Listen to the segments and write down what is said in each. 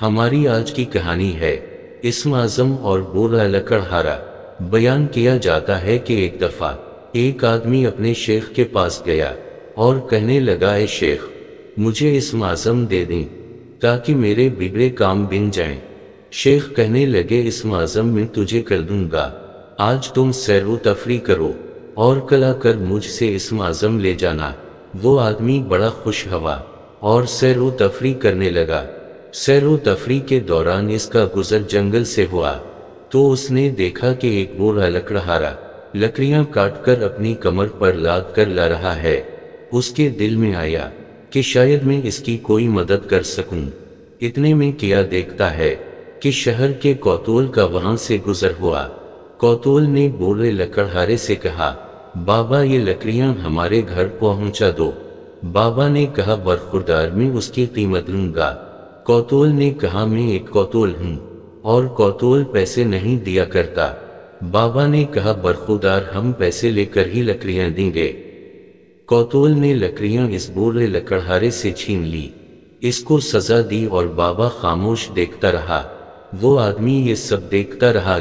ہماری آج کی کہانی ہے اسم اعظم اور بوڑھا لکڑہارا۔ بیان کیا جاتا ہے کہ ایک دفعہ ایک آدمی اپنے شیخ کے پاس گیا اور کہنے لگا، اے شیخ، مجھے اسم اعظم دے دیں تاکہ میرے بگڑے کام بن جائیں۔ شیخ کہنے لگے، اسم اعظم میں تجھے کر دوں گا، آج تم سیر و تفریح کرو اور کل آ کر مجھ سے اسم اعظم لے جانا۔ وہ آدمی بڑا خوش ہوا اور سیر و تفریح کرنے لگا۔ سیر و تفریح کے دوران اس کا گزر جنگل سے ہوا تو اس نے دیکھا کہ ایک بوڑھا لکڑہارا لکڑیاں کاٹ کر اپنی کمر پر لاد کر لا رہا ہے۔ اس کے دل میں آیا کہ شاید میں اس کی کوئی مدد کر سکوں۔ اتنے میں کیا دیکھتا ہے کہ شہر کے کوتول کا وہاں سے گزر ہوا۔ کوتول نے بوڑھے لکڑہارے سے کہا، بابا یہ لکڑیاں ہمارے گھر پہنچا دو۔ بابا نے کہا، برخوردار، میں اس کی قیمت لوں گا۔ کوتول نے کہا، میں ایک کوتول ہوں اور کوتول پیسے نہیں دیا کرتا۔ بابا نے کہا، برخوردار، ہم پیسے لے کر ہی لکڑیاں دیں گے۔ کوتول نے لکڑیاں اس بوڑھے لکڑہارے سے چھین لی، اس کو سزا دی اور بابا خاموش دیکھتا رہا۔ وہ آدمی یہ سب دیکھتا رہا،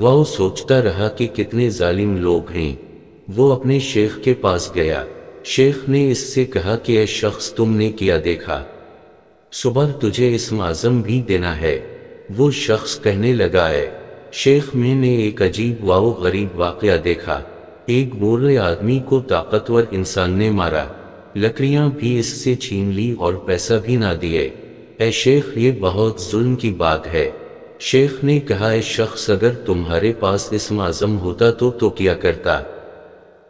وہ سوچتا رہا کہ کتنے ظالم لوگ ہیں۔ وہ اپنے شیخ کے پاس گیا۔ شیخ نے اس سے کہا کہ اے شخص، تم نے کیا دیکھا؟ صبح تجھے اسم اعظم بھی دینا ہے۔ وہ شخص کہنے لگا، ہے شیخ، میں نے ایک عجیب و غریب واقعہ دیکھا۔ ایک بوڑھے آدمی کو طاقتور انسان نے مارا، لکڑیاں بھی اس سے چھین لی اور پیسہ بھی نہ دیے۔ اے شیخ، یہ بہت ظلم کی بات ہے۔ شیخ نے کہا، اے شخص، اگر تمہارے پاس اسم اعظم ہوتا تو کیا کرتا؟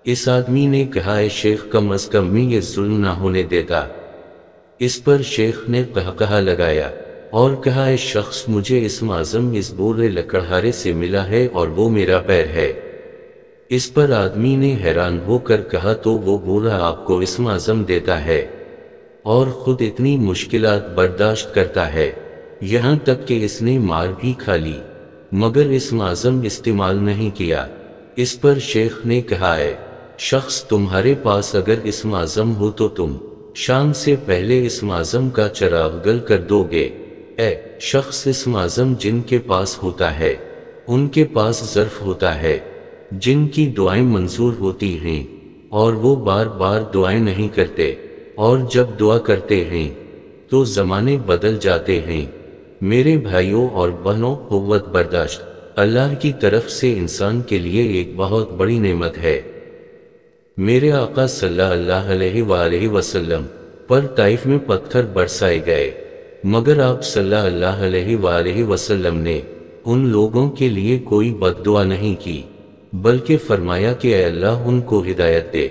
اس آدمی نے کہا، اے شیخ، کم از کم میں یہ ظلم نہ ہونے دیتا۔ اس پر شیخ نے قہقہا لگایا اور کہا، اے شخص، مجھے اسم اعظم اس بوڑھے لکڑہارے سے ملا ہے اور وہ میرا پیر ہے۔ اس پر آدمی نے حیران ہو کر کہا، تو وہ بوڑھا آپ کو اسم اعظم دیتا ہے اور خود اتنی مشکلات برداشت کرتا ہے، یہاں تک کہ اس نے مار بھی کھا لی، مگر اسم اعظم استعمال نہیں کیا۔ اس پر شیخ نے کہا، اے شخص، تمہارے پاس اگر اسم اعظم ہو تو تم شام سے پہلے اسم اعظم کا چراغ گل کر دو گے۔ اے شخص، اسم اعظم جن کے پاس ہوتا ہے ان کے پاس ظرف ہوتا ہے جن کی دعائیں منظور ہوتی ہیں، اور وہ بار بار دعائیں نہیں کرتے، اور جب دعا کرتے ہیں تو زمانے بدل جاتے ہیں۔ میرے بھائیوں اور بہنوں، قوت برداشت اللہ کی طرف سے انسان کے لیے ایک بہت بڑی نعمت ہے۔ میرے آقا صلی اللہ علیہ وآلہ وسلم پر طائف میں پتھر برسائے گئے، مگر آپ صلی اللہ علیہ وآلہ وسلم نے ان لوگوں کے لیے کوئی بد دعا نہیں کی، بلکہ فرمایا کہ اے اللہ، ان کو ہدایت دے۔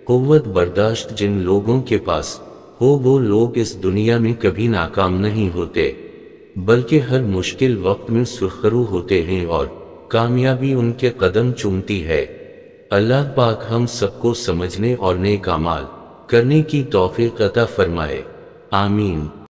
قوت برداشت جن لوگوں کے پاس ہو وہ لوگ اس دنیا میں کبھی ناکام نہیں ہوتے، بلکہ ہر مشکل وقت میں سرخرو ہوتے ہیں اور کامیابی ان کے قدم چومتی ہے۔ اللہ پاک ہم سب کو سمجھنے اور نیک اعمال کرنے کی توفیق عطا فرمائے، آمین۔